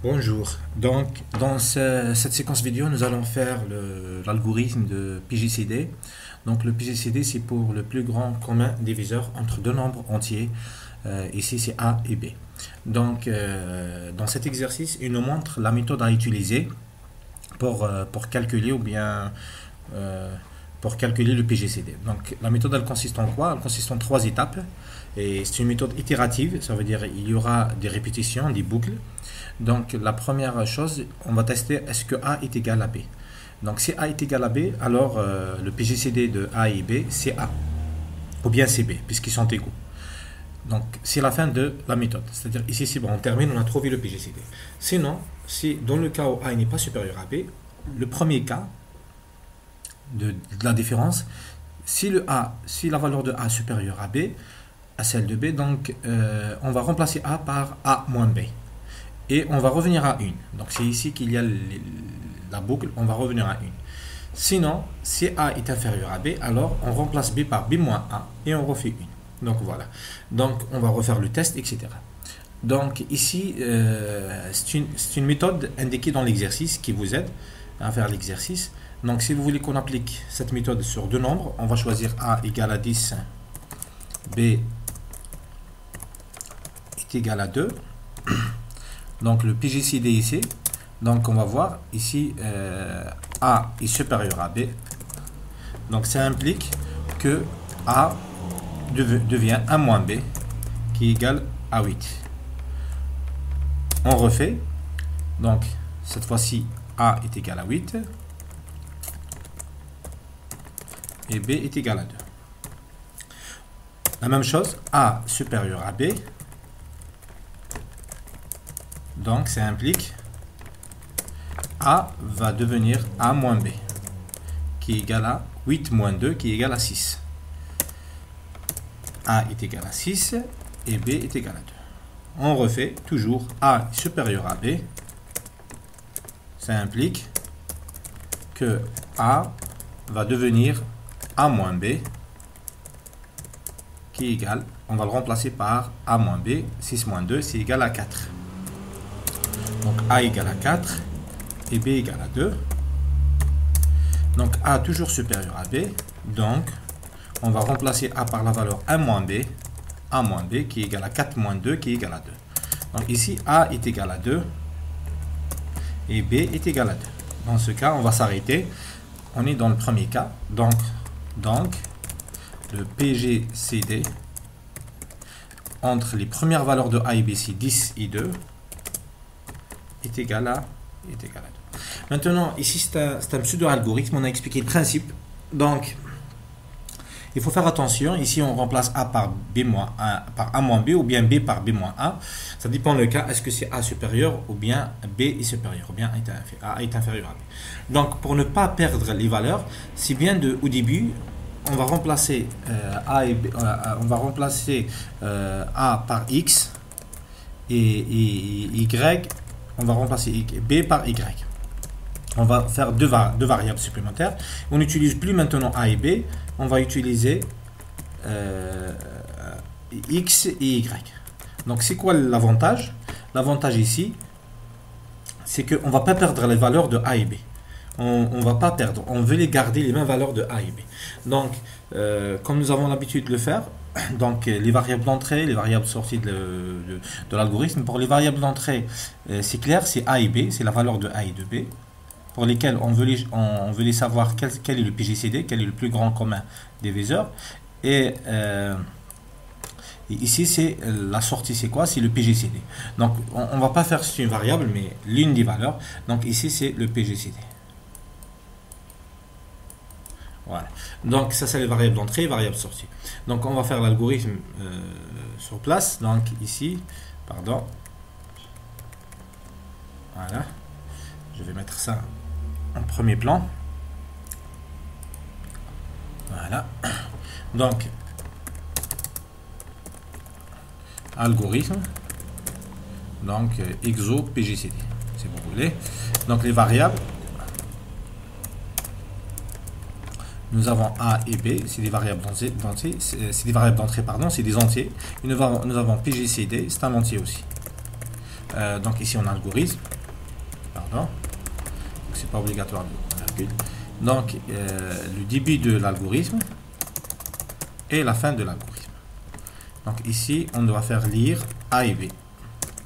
Bonjour. Donc, dans cette séquence vidéo, nous allons faire l'algorithme de PGCD. Donc, le PGCD, c'est pour le plus grand commun diviseur entre deux nombres entiers. Ici, c'est A et B. Donc, dans cet exercice, il nous montre la méthode à utiliser pour calculer ou bien pour calculer le PGCD. Donc, la méthode, elle consiste en quoi? Elle consiste en trois étapes. Et c'est une méthode itérative, ça veut dire il y aura des répétitions, des boucles. Donc la première chose, on va tester est-ce que A est égal à B. Donc si A est égal à B, alors le PGCD de A et B, c'est A. Ou bien c'est B, puisqu'ils sont égaux. Donc c'est la fin de la méthode. C'est-à-dire ici, c'est bon, on termine, on a trouvé le PGCD. Sinon, si dans le cas où A n'est pas supérieur à B, le premier cas de la différence, si la valeur de A est supérieure à B, à celle de B, donc on va remplacer A par A moins B. Et on va revenir à 1. Donc c'est ici qu'il y a la boucle, on va revenir à 1. Sinon, si A est inférieur à B, alors on remplace B par B moins A et on refait 1. Donc voilà. Donc on va refaire le test, etc. Donc ici, c'est une méthode indiquée dans l'exercice qui vous aide à faire l'exercice. Donc si vous voulez qu'on applique cette méthode sur deux nombres, on va choisir A égale à 10, B est égal à 2. Donc le PGCD ici, donc on va voir ici A est supérieur à B. Donc ça implique que A devient 1 moins B qui est égal à 8. On refait. Donc cette fois-ci A est égal à 8 et B est égal à 2. La même chose, A supérieur à B. Donc, ça implique A va devenir A moins B, qui est égal à 8 moins 2, qui est égal à 6. A est égal à 6 et B est égal à 2. On refait toujours A est supérieur à B. Ça implique que A va devenir A moins B, qui est égal, on va le remplacer par A moins B, 6 moins 2, c'est égal à 4. Donc A égale à 4 et B égale à 2. Donc A toujours supérieur à B. Donc on va remplacer A par la valeur 1 moins B. A moins B qui est égal à 4 moins 2 qui est égal à 2. Donc ici A est égal à 2 et B est égal à 2. Dans ce cas, on va s'arrêter. On est dans le premier cas. Donc le PGCD entre les premières valeurs de A et B, c'est 10 et 2. Est égal à 2. Maintenant, ici, c'est un pseudo-algorithme. On a expliqué le principe. Donc, il faut faire attention. Ici, on remplace A par B moins A, par A moins B, ou bien B par B moins A. Ça dépend le cas. Est-ce que c'est A supérieur, ou bien B est supérieur, ou bien A est inférieur à B. Donc, pour ne pas perdre les valeurs, c'est bien au début, on va remplacer A et B, on va remplacer A par X et Y. On va remplacer B par Y. On va faire deux variables supplémentaires. On n'utilise plus maintenant A et B. On va utiliser X et Y. Donc c'est quoi l'avantage? L'avantage ici, c'est qu'on ne va pas perdre les valeurs de A et B. On ne va pas perdre. On veut les garder les mêmes valeurs de A et B. Donc, comme nous avons l'habitude de le faire, donc les variables d'entrée, les variables sorties de l'algorithme. Pour les variables d'entrée, c'est clair, c'est A et B, c'est la valeur de A et de B, pour lesquelles on veut les savoir quel est le PGCD, quel est le plus grand commun diviseur. Et ici, c'est la sortie, c'est quoi? C'est le PGCD. Donc, on ne va pas faire c'est une variable, mais l'une des valeurs. Donc ici, c'est le PGCD. Voilà. Donc ça c'est les variables d'entrée et variables sortie. Donc on va faire l'algorithme sur place. Donc ici, pardon. Voilà. Je vais mettre ça en premier plan. Voilà. Donc algorithme. Donc exo PGCD, si vous voulez. Donc les variables. Nous avons A et B, c'est des variables d'entrée, c'est des variables d'entrée, pardon, c'est des entiers. Et nous avons PGCD, c'est un entier aussi. Donc ici on a algorithme, pardon, c'est pas obligatoire de virgule. Donc le début de l'algorithme et la fin de l'algorithme. Donc ici on doit faire lire A et B,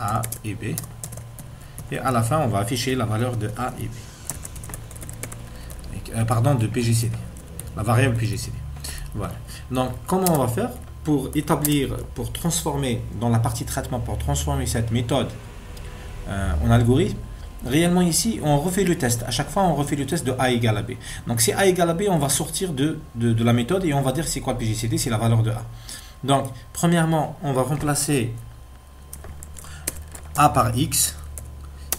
A et B, et à la fin on va afficher la valeur de A et B, pardon, de PGCD, la variable PGCD. Voilà. Donc comment on va faire pour établir, pour transformer dans la partie traitement, pour transformer cette méthode en algorithme? Réellement ici on refait le test, à chaque fois on refait le test de A égale à B. Donc si A égale à B, on va sortir de la méthode et on va dire c'est quoi le PGCD, c'est la valeur de A. Donc premièrement on va remplacer A par X,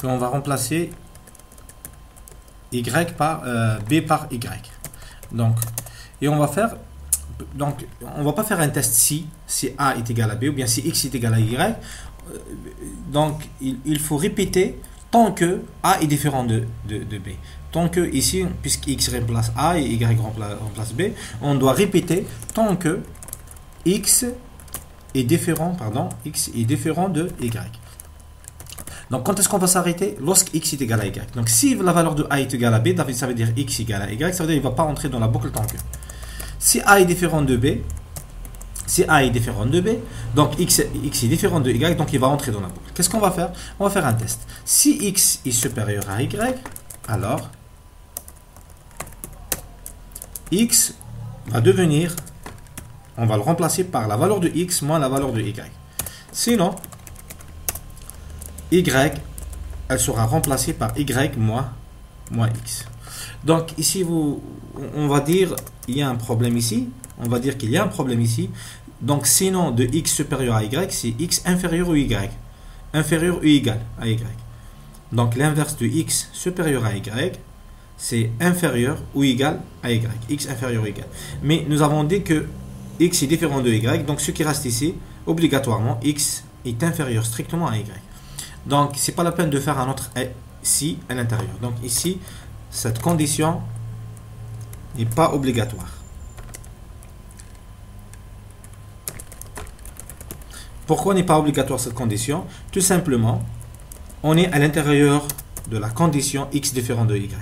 et on va remplacer Y par B par Y. Donc, et on va faire, donc on va pas faire un test si A est égal à B ou bien si X est égal à Y. Donc il faut répéter tant que A est différent de B. Tant que ici, puisque X remplace A et Y remplace B, on doit répéter tant que X est différent, X est différent de Y. Donc quand est-ce qu'on va s'arrêter? Lorsque X est égal à Y. Donc si la valeur de A est égale à B, ça veut dire X égale à Y, ça veut dire qu'il ne va pas entrer dans la boucle tant que. Si A est différent de B, donc X est différent de Y, donc il va entrer dans la boucle. Qu'est-ce qu'on va faire? On va faire un test. Si X est supérieur à Y, alors X va devenir, on va le remplacer par la valeur de X moins la valeur de Y. Sinon, Y, elle sera remplacée par Y moins X. Donc ici, on va dire il y a un problème ici. On va dire qu'il y a un problème ici. Donc sinon de X supérieur à Y, c'est X inférieur ou Y. Inférieur ou égal à Y. Donc l'inverse de X supérieur à Y, c'est inférieur ou égal à Y. X inférieur ou égal. Mais nous avons dit que X est différent de Y. Donc ce qui reste ici, obligatoirement, X est inférieur strictement à Y. Donc, c'est pas la peine de faire un autre si à l'intérieur. Donc, ici, cette condition n'est pas obligatoire. Pourquoi n'est pas obligatoire cette condition? Tout simplement, on est à l'intérieur de la condition X différent de Y.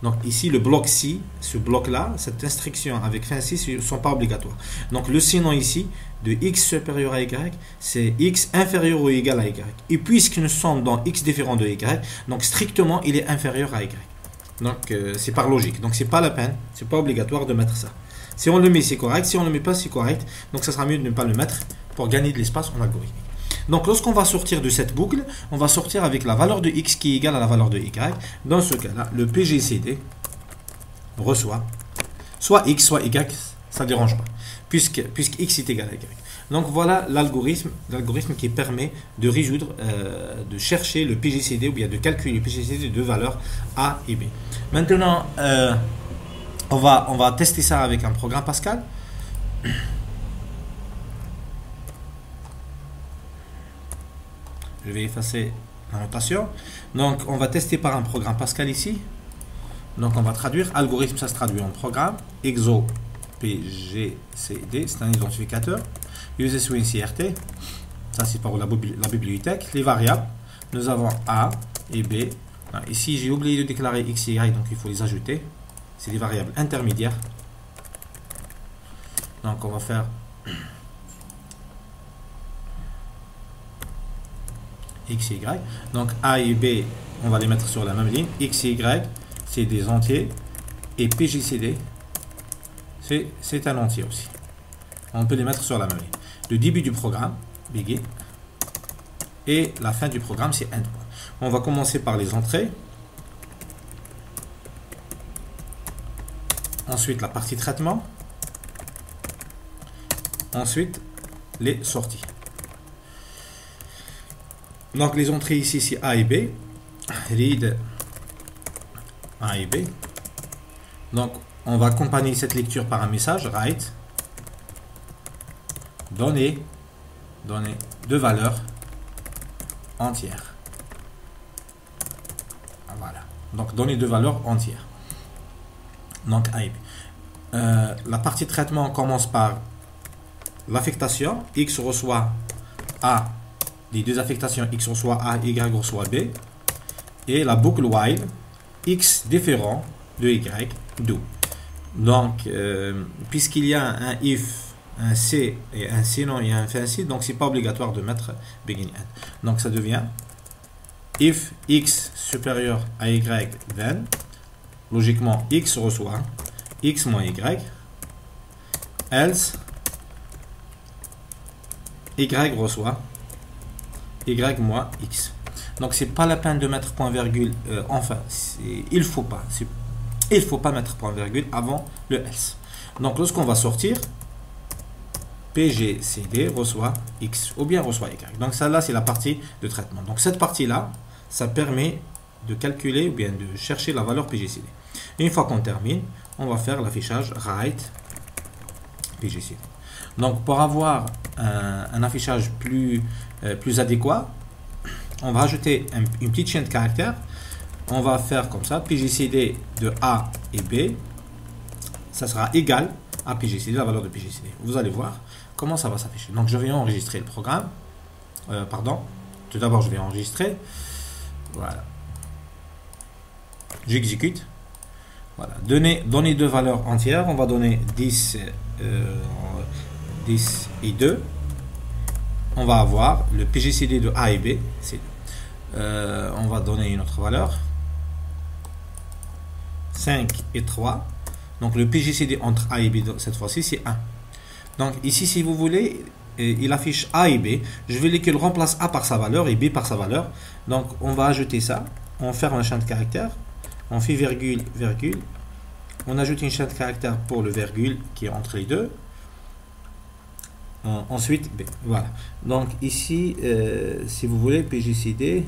Donc ici, le bloc si, ce bloc-là, cette instruction avec fin si ne sont pas obligatoires. Donc le sinon ici, de X supérieur à Y, c'est X inférieur ou égal à Y. Et puisque nous sommes dans X différent de Y, donc strictement, il est inférieur à Y. Donc c'est par logique. Donc c'est pas la peine, c'est pas obligatoire de mettre ça. Si on le met, c'est correct. Si on ne le met pas, c'est correct. Donc ça sera mieux de ne pas le mettre pour gagner de l'espace en algorithme. Donc lorsqu'on va sortir de cette boucle, on va sortir avec la valeur de X qui est égale à la valeur de Y. Dans ce cas-là, le PGCD reçoit soit X, soit Y, ça ne dérange pas, puisque X est égal à Y. Donc voilà l'algorithme qui permet de résoudre, de chercher le PGCD ou bien de calculer le PGCD de valeurs A et B. Maintenant, on va tester ça avec un programme Pascal. Je vais effacer la notation. Donc, on va tester par un programme Pascal ici. Donc, on va traduire. Algorithme, ça se traduit en programme. Exo PGCD, c'est un identificateur. UseSwing CRT, ça c'est pour la bibliothèque. Les variables, nous avons A et B. Ici, j'ai oublié de déclarer X et Y, donc il faut les ajouter. C'est des variables intermédiaires. Donc, on va faire X et Y. Donc A et B, on va les mettre sur la même ligne. X et Y, c'est des entiers. Et PGCD, c'est un entier aussi. On peut les mettre sur la même ligne. Le début du programme, begin. Et la fin du programme, c'est end. On va commencer par les entrées. Ensuite, la partie traitement. Ensuite, les sorties. Donc les entrées ici, c'est A et B. Read A et B. Donc on va accompagner cette lecture par un message, write, donner deux valeurs entières. Voilà. Donc donner deux valeurs entières. Donc A et B. La partie traitement commence par l'affectation. X reçoit A les deux affectations x reçoit A, y reçoit B, et la boucle while x différent de y do. Donc, puisqu'il y a un if, un c et un sinon et un fin si, donc c'est pas obligatoire de mettre begin end. Donc ça devient if x supérieur à y then, logiquement x reçoit x moins y, else y reçoit y moins x. Donc c'est pas la peine de mettre point virgule, enfin il faut pas mettre point virgule avant le else. Donc lorsqu'on va sortir, PGCD reçoit x ou bien reçoit y. Donc ça là c'est la partie de traitement. Donc cette partie là, ça permet de calculer ou bien de chercher la valeur PGCD. Et une fois qu'on termine, on va faire l'affichage write PGCD. Donc pour avoir un affichage plus adéquat, on va rajouter une petite chaîne de caractères. On va faire comme ça, PGCD de A et B, ça sera égal à PGCD, la valeur de PGCD. Vous allez voir comment ça va s'afficher. Donc je vais enregistrer le programme. Tout d'abord je vais enregistrer. Voilà. J'exécute. Voilà. Donner deux valeurs entières. On va donner 10 et 2. On va avoir le PGCD de A et B. On va donner une autre valeur. 5 et 3. Donc le PGCD entre A et B cette fois-ci c'est 1. Donc ici si vous voulez, il affiche A et B. Je vais qu'il remplace A par sa valeur et B par sa valeur. Donc on va ajouter ça. On ferme un champ de caractère. On fait virgule, virgule. On ajoute une chaîne de caractère pour le virgule qui est entre les deux. Ensuite B. Voilà. Donc ici, si vous voulez, PGCD,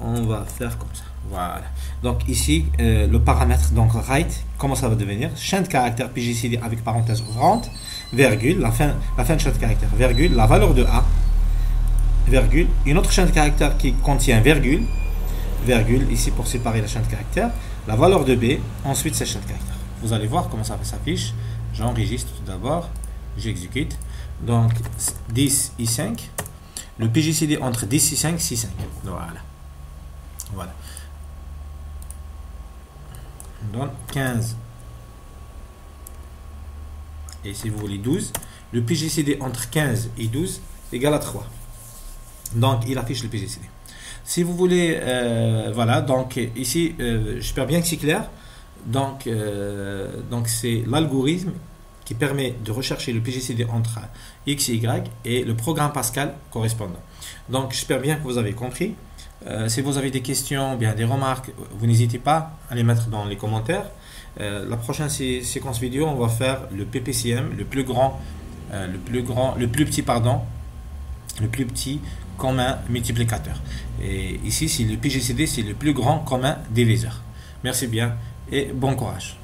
on va faire comme ça. Voilà. Donc ici, le paramètre, donc write, comment ça va devenir? Chaîne de caractère PGCD avec parenthèse ouvrante, virgule, la fin de chaîne de caractère, virgule, la valeur de A, virgule, une autre chaîne de caractère qui contient virgule, virgule, ici pour séparer la chaîne de caractère, la valeur de B, ensuite cette chaîne de caractère. Vous allez voir comment ça s'affiche. J'enregistre tout d'abord, j'exécute. Donc 10 et 5, le PGCD entre 10 et 5, c'est 5. Voilà. Voilà. On donne 15 et si vous voulez 12, le PGCD entre 15 et 12 égale à 3. Donc il affiche le PGCD. Si vous voulez, voilà, donc ici, j'espère bien que c'est clair. Donc c'est l'algorithme qui permet de rechercher le PGCD entre X et Y et le programme Pascal correspondant. Donc j'espère bien que vous avez compris. Si vous avez des questions, bien des remarques, vous n'hésitez pas à les mettre dans les commentaires. La prochaine séquence vidéo, on va faire le PPCM, le plus petit commun multiplicateur. Et ici, c'est le PGCD, c'est le plus grand commun diviseur. Merci bien et bon courage.